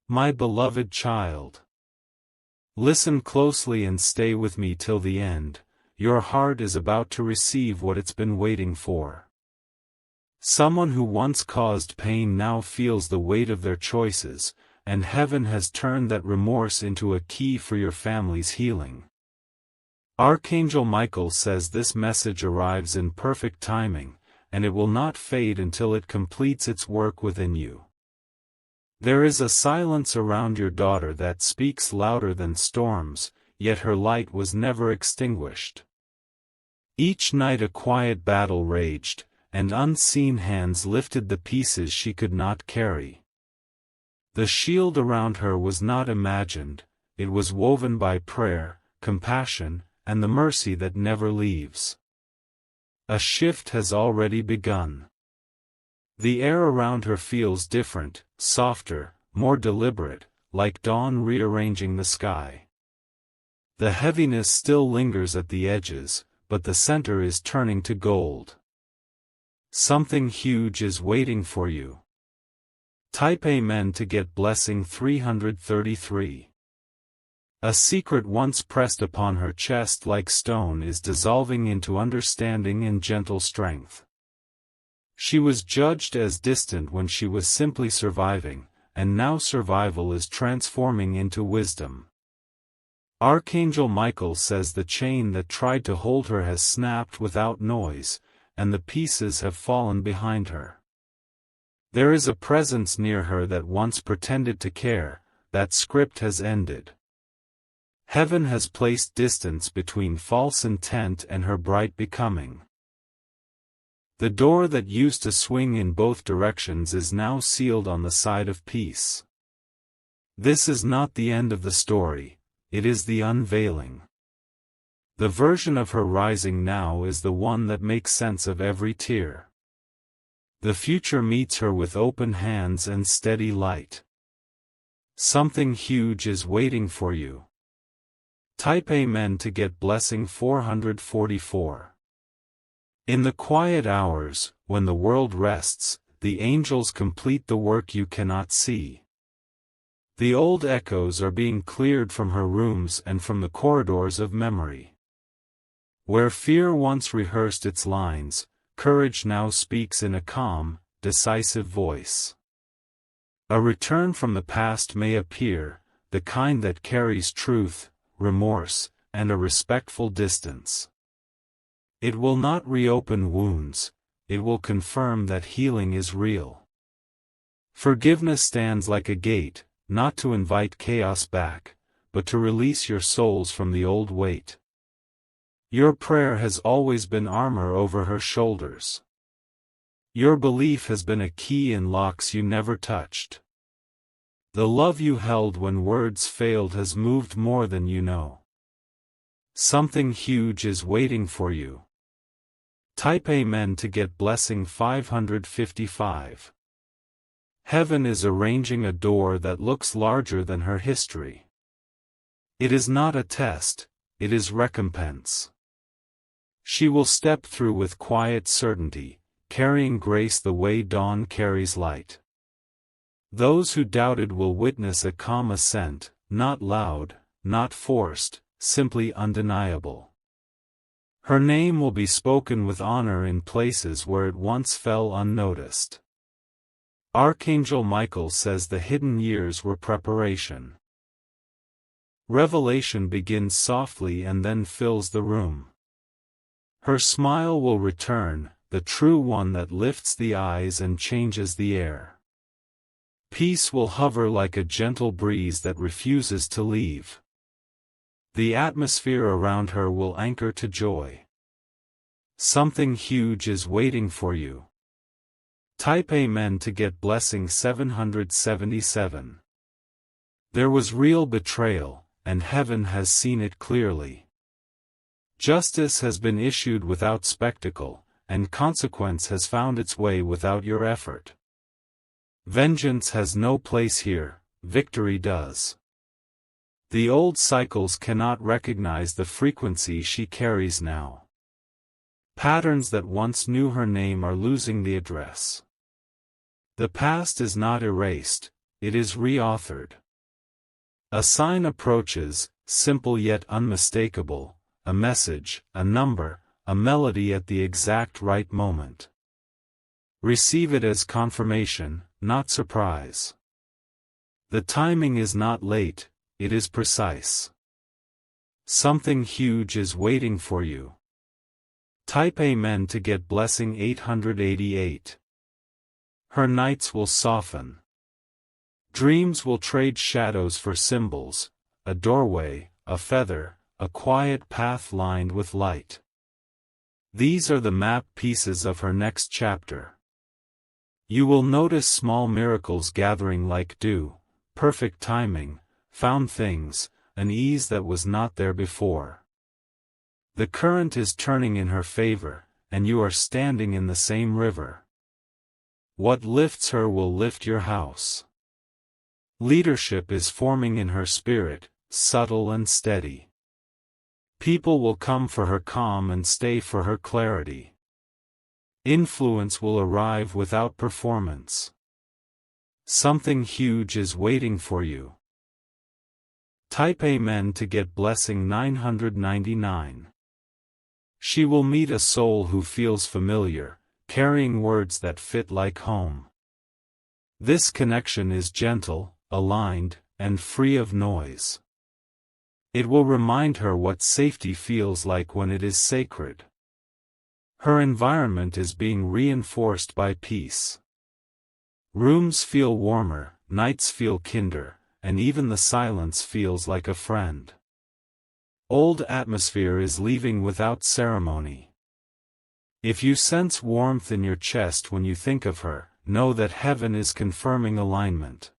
My beloved child. Listen closely and stay with me till the end. Your heart is about to receive what it's been waiting for. Someone who once caused pain now feels the weight of their choices, and heaven has turned that remorse into a key for your family's healing. Archangel Michael says this message arrives in perfect timing, and it will not fade until it completes its work within you. There is a silence around your daughter that speaks louder than storms, yet her light was never extinguished. Each night a quiet battle raged, and unseen hands lifted the pieces she could not carry. The shield around her was not imagined, it was woven by prayer, compassion, and the mercy that never leaves. A shift has already begun. The air around her feels different, softer, more deliberate, like dawn rearranging the sky. The heaviness still lingers at the edges, but the center is turning to gold. Something huge is waiting for you. Type Amen to get blessing 333. A secret once pressed upon her chest like stone is dissolving into understanding and gentle strength. She was judged as distant when she was simply surviving, and now survival is transforming into wisdom. Archangel Michael says the chain that tried to hold her has snapped without noise, and the pieces have fallen behind her. There is a presence near her that once pretended to care. That script has ended. Heaven has placed distance between false intent and her bright becoming. The door that used to swing in both directions is now sealed on the side of peace. This is not the end of the story, it is the unveiling. The version of her rising now is the one that makes sense of every tear. The future meets her with open hands and steady light. Something huge is waiting for you. Type Amen to get blessing 444. In the quiet hours, when the world rests, the angels complete the work you cannot see. The old echoes are being cleared from her rooms and from the corridors of memory. Where fear once rehearsed its lines, courage now speaks in a calm, decisive voice. A return from the past may appear, the kind that carries truth, remorse, and a respectful distance. It will not reopen wounds, it will confirm that healing is real. Forgiveness stands like a gate, not to invite chaos back, but to release your souls from the old weight. Your prayer has always been armor over her shoulders. Your belief has been a key in locks you never touched. The love you held when words failed has moved more than you know. Something huge is waiting for you. Type Amen to get blessing 555. Heaven is arranging a door that looks larger than her history. It is not a test, it is recompense. She will step through with quiet certainty, carrying grace the way dawn carries light. Those who doubted will witness a calm ascent, not loud, not forced, simply undeniable. Her name will be spoken with honor in places where it once fell unnoticed. Archangel Michael says the hidden years were preparation. Revelation begins softly and then fills the room. Her smile will return, the true one that lifts the eyes and changes the air. Peace will hover like a gentle breeze that refuses to leave. The atmosphere around her will anchor to joy. Something huge is waiting for you. Type Amen to get blessing 777. There was real betrayal, and heaven has seen it clearly. Justice has been issued without spectacle, and consequence has found its way without your effort. Vengeance has no place here, victory does. The old cycles cannot recognize the frequency she carries now. Patterns that once knew her name are losing the address. The past is not erased, it is reauthored. A sign approaches, simple yet unmistakable, a message, a number, a melody at the exact right moment. Receive it as confirmation, not surprise. The timing is not late, it is precise. Something huge is waiting for you. Type Amen to get blessing 888. Her nights will soften. Dreams will trade shadows for symbols, a doorway, a feather, a quiet path lined with light. These are the map pieces of her next chapter. You will notice small miracles gathering like dew, perfect timing, found things, an ease that was not there before. The current is turning in her favor, and you are standing in the same river. What lifts her will lift your house. Leadership is forming in her spirit, subtle and steady. People will come for her calm and stay for her clarity. Influence will arrive without performance. Something huge is waiting for you. Type Amen to get blessing 999. She will meet a soul who feels familiar, carrying words that fit like home. This connection is gentle, aligned, and free of noise. It will remind her what safety feels like when it is sacred. Her environment is being reinforced by peace. Rooms feel warmer, nights feel kinder, and even the silence feels like a friend. Old atmosphere is leaving without ceremony. If you sense warmth in your chest when you think of her, know that heaven is confirming alignment.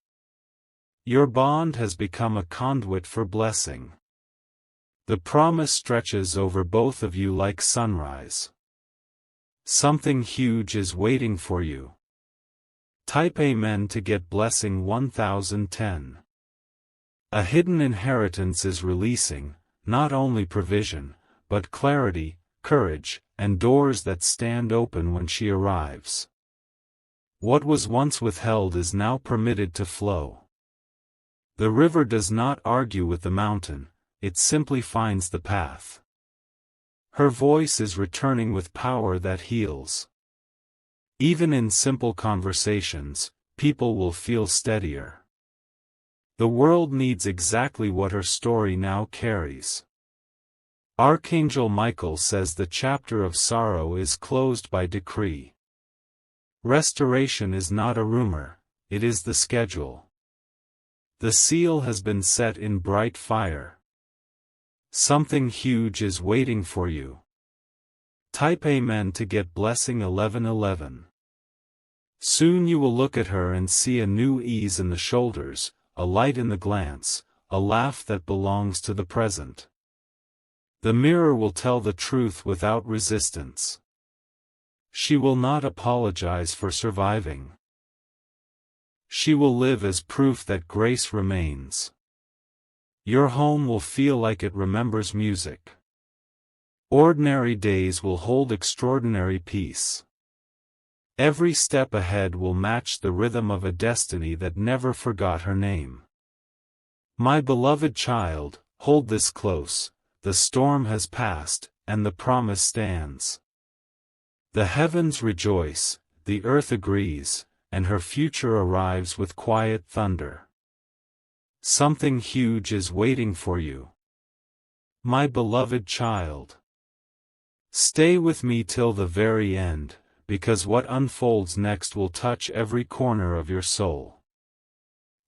Your bond has become a conduit for blessing. The promise stretches over both of you like sunrise. Something huge is waiting for you. Type Amen to get blessing 1010. A hidden inheritance is releasing, not only provision, but clarity, courage, and doors that stand open when she arrives. What was once withheld is now permitted to flow. The river does not argue with the mountain, it simply finds the path. Her voice is returning with power that heals. Even in simple conversations, people will feel steadier. The world needs exactly what her story now carries. Archangel Michael says the chapter of sorrow is closed by decree. Restoration is not a rumor, it is the schedule. The seal has been set in bright fire. Something huge is waiting for you. Type Amen to get blessing 1111. Soon you will look at her and see a new ease in the shoulders, a light in the glance, a laugh that belongs to the present. The mirror will tell the truth without resistance. She will not apologize for surviving. She will live as proof that grace remains. Your home will feel like it remembers music. Ordinary days will hold extraordinary peace. Every step ahead will match the rhythm of a destiny that never forgot her name. My beloved child, hold this close, the storm has passed, and the promise stands. The heavens rejoice, the earth agrees, and her future arrives with quiet thunder. Something huge is waiting for you. My beloved child. Stay with me till the very end, because what unfolds next will touch every corner of your soul.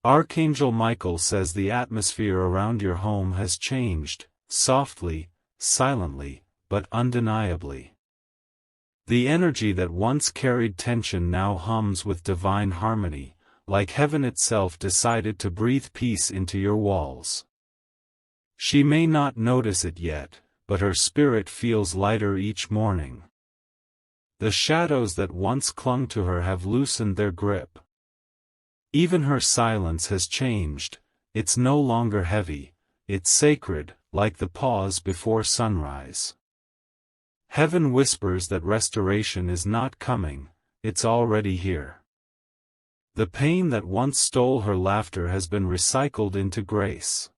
Archangel Michael says the atmosphere around your home has changed, softly, silently, but undeniably. The energy that once carried tension now hums with divine harmony, like heaven itself decided to breathe peace into your walls. She may not notice it yet, but her spirit feels lighter each morning. The shadows that once clung to her have loosened their grip. Even her silence has changed, it's no longer heavy, it's sacred, like the pause before sunrise. Heaven whispers that restoration is not coming, it's already here. The pain that once stole her laughter has been recycled into grace.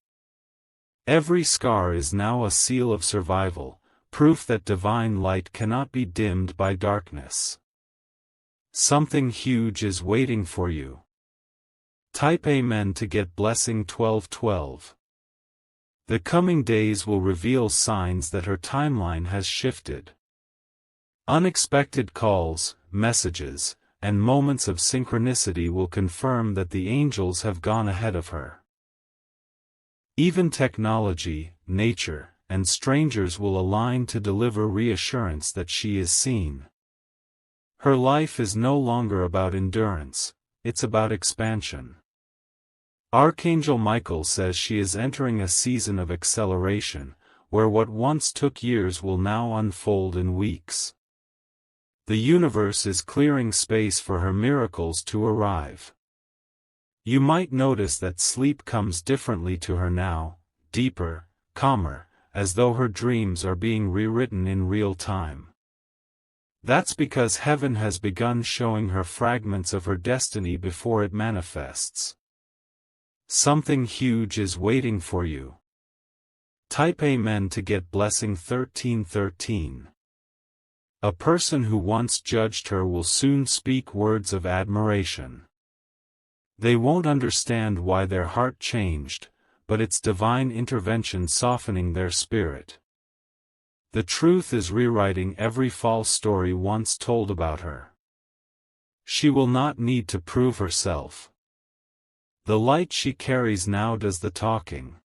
Every scar is now a seal of survival, proof that divine light cannot be dimmed by darkness. Something huge is waiting for you. Type Amen to get blessing 1212. The coming days will reveal signs that her timeline has shifted. Unexpected calls, messages, and moments of synchronicity will confirm that the angels have gone ahead of her. Even technology, nature, and strangers will align to deliver reassurance that she is seen. Her life is no longer about endurance, it's about expansion. Archangel Michael says she is entering a season of acceleration, where what once took years will now unfold in weeks. The universe is clearing space for her miracles to arrive. You might notice that sleep comes differently to her now, deeper, calmer, as though her dreams are being rewritten in real time. That's because heaven has begun showing her fragments of her destiny before it manifests. Something huge is waiting for you. Type Amen to get blessing 1313. A person who once judged her will soon speak words of admiration. They won't understand why their heart changed, but it's divine intervention softening their spirit. The truth is rewriting every false story once told about her. She will not need to prove herself. The light she carries now does the talking.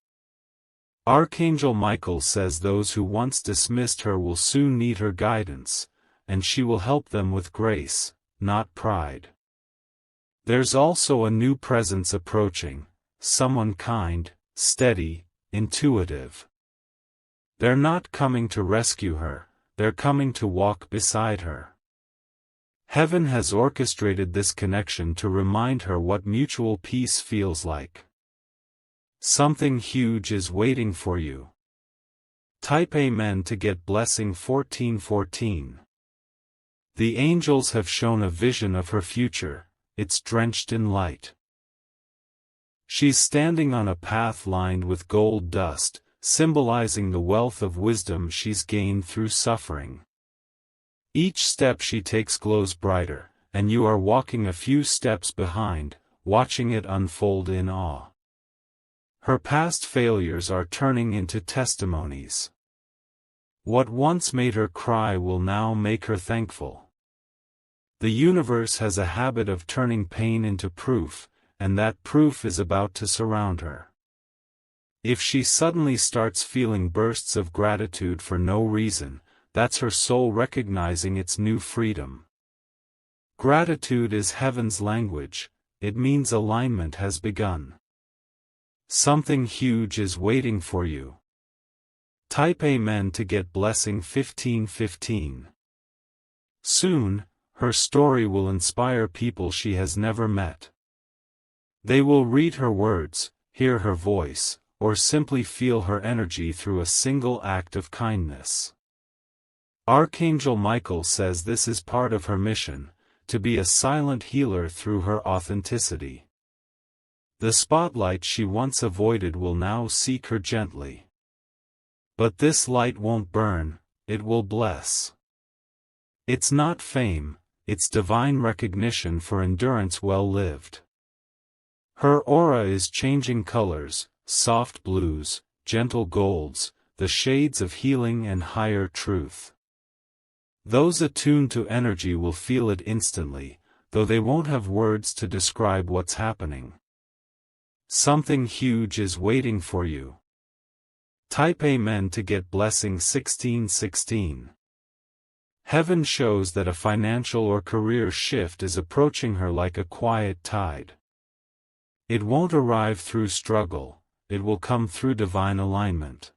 Archangel Michael says those who once dismissed her will soon need her guidance, and she will help them with grace, not pride. There's also a new presence approaching, someone kind, steady, intuitive. They're not coming to rescue her, they're coming to walk beside her. Heaven has orchestrated this connection to remind her what mutual peace feels like. Something huge is waiting for you. Type Amen to get blessing 1414. The angels have shown a vision of her future, it's drenched in light. She's standing on a path lined with gold dust, symbolizing the wealth of wisdom she's gained through suffering. Each step she takes glows brighter, and you are walking a few steps behind, watching it unfold in awe. Her past failures are turning into testimonies. What once made her cry will now make her thankful. The universe has a habit of turning pain into proof, and that proof is about to surround her. If she suddenly starts feeling bursts of gratitude for no reason, that's her soul recognizing its new freedom. Gratitude is heaven's language, it means alignment has begun. Something huge is waiting for you. Type Amen to get blessing 1515. Soon, her story will inspire people she has never met. They will read her words, hear her voice, or simply feel her energy through a single act of kindness. Archangel Michael says this is part of her mission, to be a silent healer through her authenticity. The spotlight she once avoided will now seek her gently. But this light won't burn, it will bless. It's not fame, it's divine recognition for endurance well lived. Her aura is changing colors, soft blues, gentle golds, the shades of healing and higher truth. Those attuned to energy will feel it instantly, though they won't have words to describe what's happening. Something huge is waiting for you. Type Amen to get blessing 1616. Heaven shows that a financial or career shift is approaching her like a quiet tide. It won't arrive through struggle, it will come through divine alignment.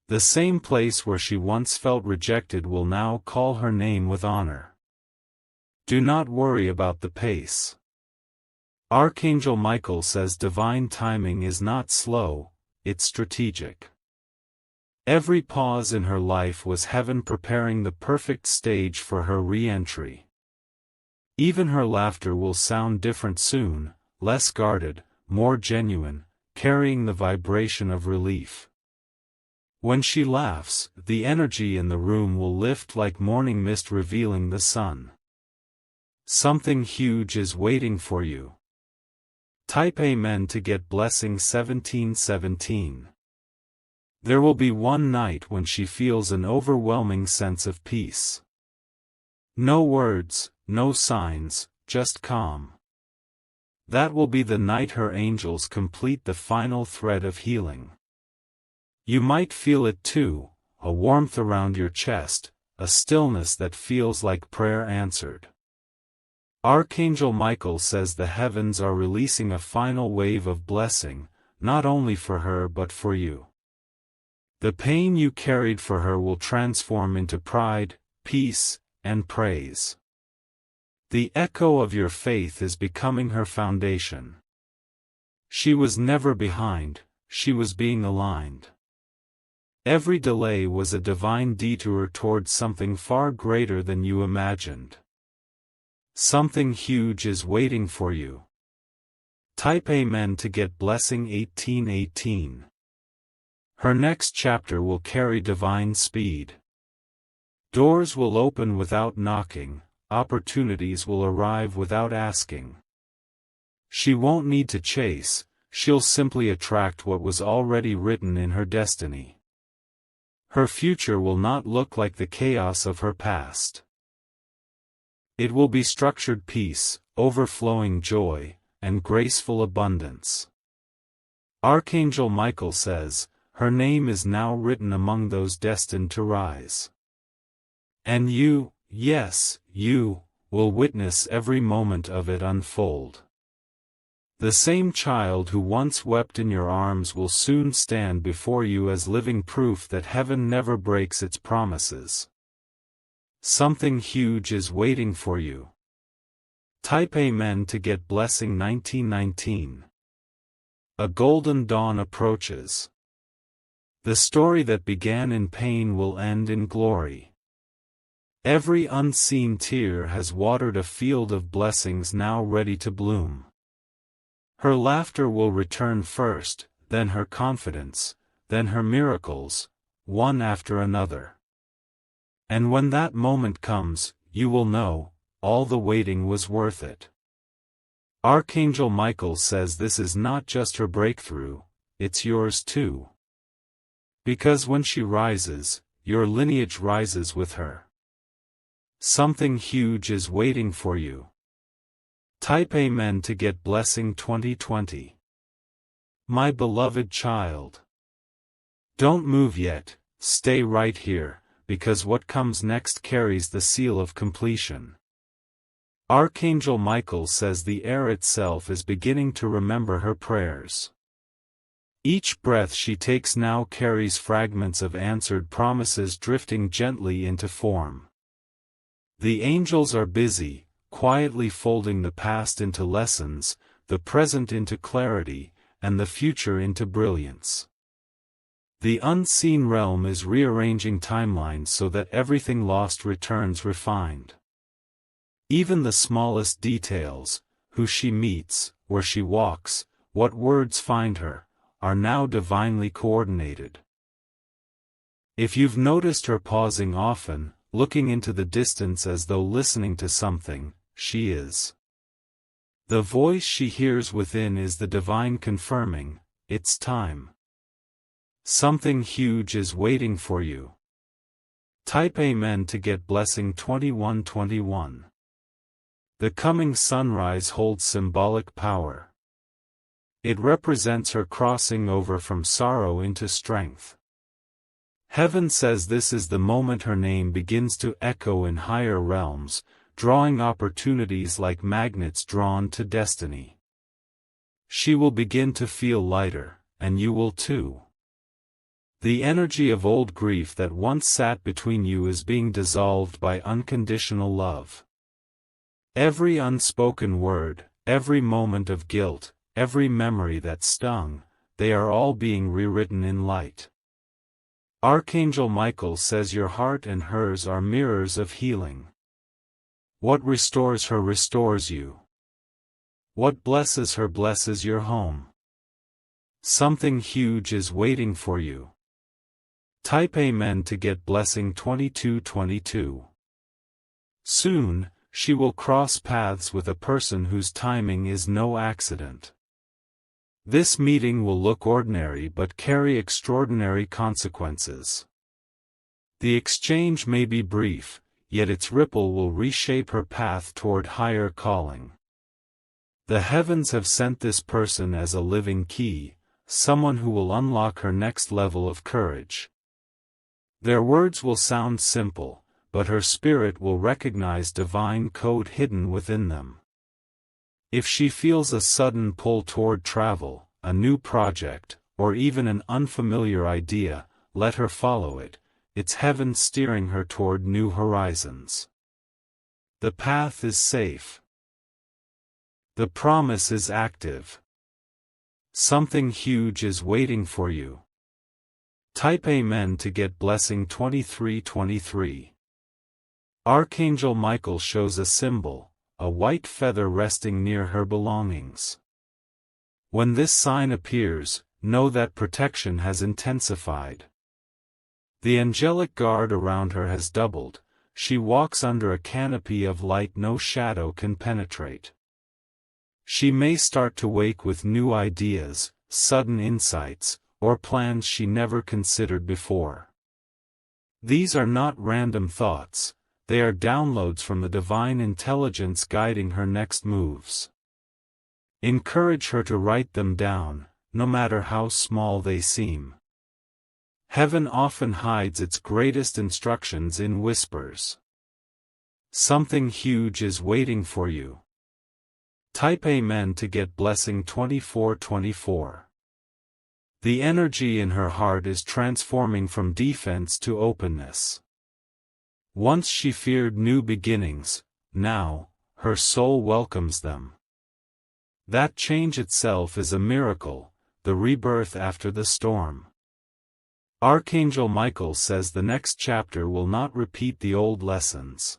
The same place where she once felt rejected will now call her name with honor. Do not worry about the pace. Archangel Michael says divine timing is not slow, it's strategic. Every pause in her life was heaven preparing the perfect stage for her re-entry. Even her laughter will sound different soon, less guarded, more genuine, carrying the vibration of relief. When she laughs, the energy in the room will lift like morning mist revealing the sun. Something huge is waiting for you. Type Amen to get blessing 1717. There will be one night when she feels an overwhelming sense of peace. No words, no signs, just calm. That will be the night her angels complete the final thread of healing. You might feel it too, a warmth around your chest, a stillness that feels like prayer answered. Archangel Michael says the heavens are releasing a final wave of blessing, not only for her but for you. The pain you carried for her will transform into pride, peace, and praise. The echo of your faith is becoming her foundation. She was never behind, she was being aligned. Every delay was a divine detour towards something far greater than you imagined. Something huge is waiting for you. Type Amen to get blessing 1818. Her next chapter will carry divine speed. Doors will open without knocking, opportunities will arrive without asking. She won't need to chase, she'll simply attract what was already written in her destiny. Her future will not look like the chaos of her past. It will be structured peace, overflowing joy, and graceful abundance. Archangel Michael says, her name is now written among those destined to rise. And you, yes, you, will witness every moment of it unfold. The same child who once wept in your arms will soon stand before you as living proof that heaven never breaks its promises. Something huge is waiting for you. Type Amen to get blessing 1919. A golden dawn approaches. The story that began in pain will end in glory. Every unseen tear has watered a field of blessings now ready to bloom. Her laughter will return first, then her confidence, then her miracles, one after another. And when that moment comes, you will know, all the waiting was worth it. Archangel Michael says this is not just her breakthrough, it's yours too. Because when she rises, your lineage rises with her. Something huge is waiting for you. Type Amen to get blessing 2020. My beloved child. Don't move yet, stay right here, because what comes next carries the seal of completion. Archangel Michael says the air itself is beginning to remember her prayers. Each breath she takes now carries fragments of answered promises drifting gently into form. The angels are busy, quietly folding the past into lessons, the present into clarity, and the future into brilliance. The unseen realm is rearranging timelines so that everything lost returns refined. Even the smallest details, who she meets, where she walks, what words find her, are now divinely coordinated. If you've noticed her pausing often, looking into the distance as though listening to something, she is. The voice she hears within is the divine confirming, it's time. Something huge is waiting for you. Type Amen to get blessing 2121. The coming sunrise holds symbolic power. It represents her crossing over from sorrow into strength. Heaven says this is the moment her name begins to echo in higher realms, drawing opportunities like magnets drawn to destiny. She will begin to feel lighter, and you will too. The energy of old grief that once sat between you is being dissolved by unconditional love. Every unspoken word, every moment of guilt, every memory that stung, they are all being rewritten in light. Archangel Michael says your heart and hers are mirrors of healing. What restores her restores you. What blesses her blesses your home. Something huge is waiting for you. Type Amen to get blessing 2222. Soon, she will cross paths with a person whose timing is no accident. This meeting will look ordinary but carry extraordinary consequences. The exchange may be brief, yet its ripple will reshape her path toward higher calling. The heavens have sent this person as a living key, someone who will unlock her next level of courage. Their words will sound simple, but her spirit will recognize divine code hidden within them. If she feels a sudden pull toward travel, a new project, or even an unfamiliar idea, let her follow it. It's heaven steering her toward new horizons. The path is safe. The promise is active. Something huge is waiting for you. Type Amen to get blessing 2323. Archangel Michael shows a symbol, a white feather resting near her belongings. When this sign appears, know that protection has intensified. The angelic guard around her has doubled. She walks under a canopy of light no shadow can penetrate. She may start to wake with new ideas, sudden insights, or plans she never considered before. These are not random thoughts, they are downloads from the divine intelligence guiding her next moves. Encourage her to write them down, no matter how small they seem. Heaven often hides its greatest instructions in whispers. Something huge is waiting for you. Type Amen to get blessing 2424. The energy in her heart is transforming from defense to openness. Once she feared new beginnings, now, her soul welcomes them. That change itself is a miracle, the rebirth after the storm. Archangel Michael says the next chapter will not repeat the old lessons.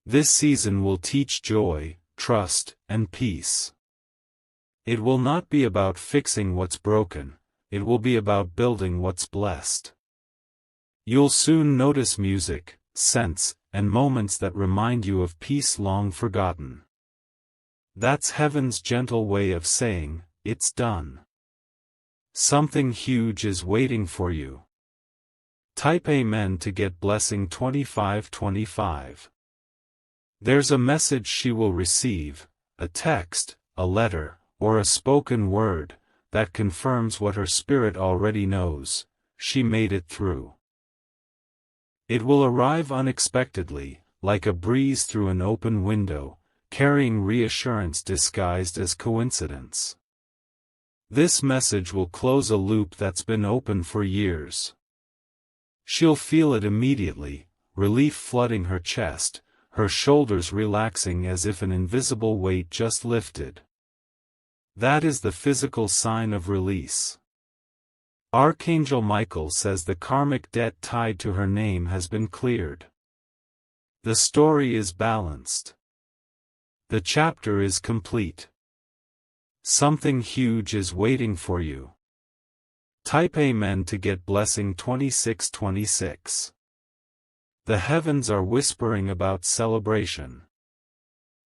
This season will teach joy, trust, and peace. It will not be about fixing what's broken, it will be about building what's blessed. You'll soon notice music, scents, and moments that remind you of peace long forgotten. That's heaven's gentle way of saying, it's done. Something huge is waiting for you. Type Amen to get blessing 2525. There's a message she will receive, a text, a letter, or a spoken word, that confirms what her spirit already knows: she made it through. It will arrive unexpectedly, like a breeze through an open window, carrying reassurance disguised as coincidence. This message will close a loop that's been open for years. She'll feel it immediately, relief flooding her chest, her shoulders relaxing as if an invisible weight just lifted. That is the physical sign of release. Archangel Michael says the karmic debt tied to her name has been cleared. The story is balanced. The chapter is complete. Something huge is waiting for you. Type Amen to get blessing 2626. The heavens are whispering about celebration.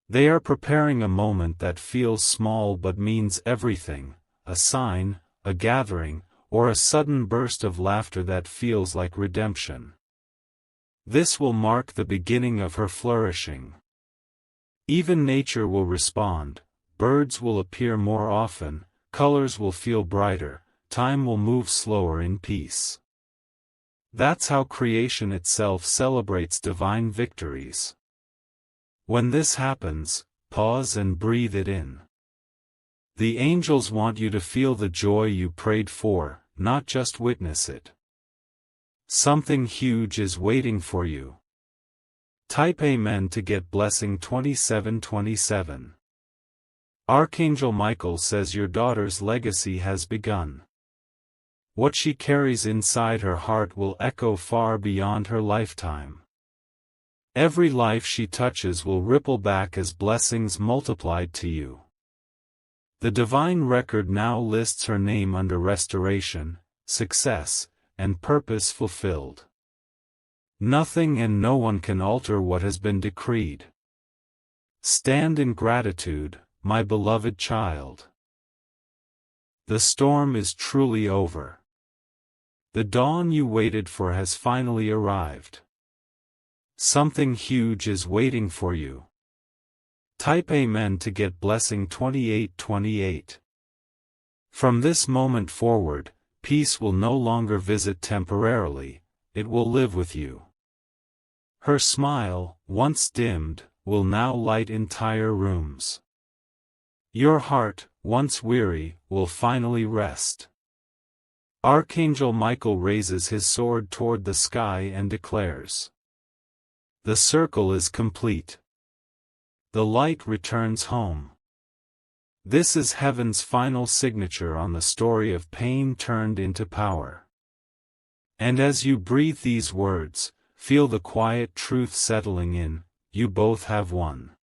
They are preparing a moment that feels small but means everything, a sign, a gathering, or a sudden burst of laughter that feels like redemption. This will mark the beginning of her flourishing. Even nature will respond, birds will appear more often, colors will feel brighter, time will move slower in peace. That's how creation itself celebrates divine victories. When this happens, pause and breathe it in. The angels want you to feel the joy you prayed for, not just witness it. Something huge is waiting for you. Type Amen to get blessing 2727. Archangel Michael says your daughter's legacy has begun. What she carries inside her heart will echo far beyond her lifetime. Every life she touches will ripple back as blessings multiplied to you. The divine record now lists her name under restoration, success, and purpose fulfilled. Nothing and no one can alter what has been decreed. Stand in gratitude, my beloved child. The storm is truly over. The dawn you waited for has finally arrived. Something huge is waiting for you. Type Amen to get blessing 2828. From this moment forward, peace will no longer visit temporarily, it will live with you. Her smile, once dimmed, will now light entire rooms. Your heart, once weary, will finally rest. Archangel Michael raises his sword toward the sky and declares, "The circle is complete. The light returns home." This is heaven's final signature on the story of pain turned into power. And as you breathe these words, feel the quiet truth settling in, you both have won.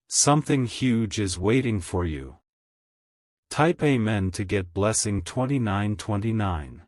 Something huge is waiting for you. Type Amen to get blessing 2929.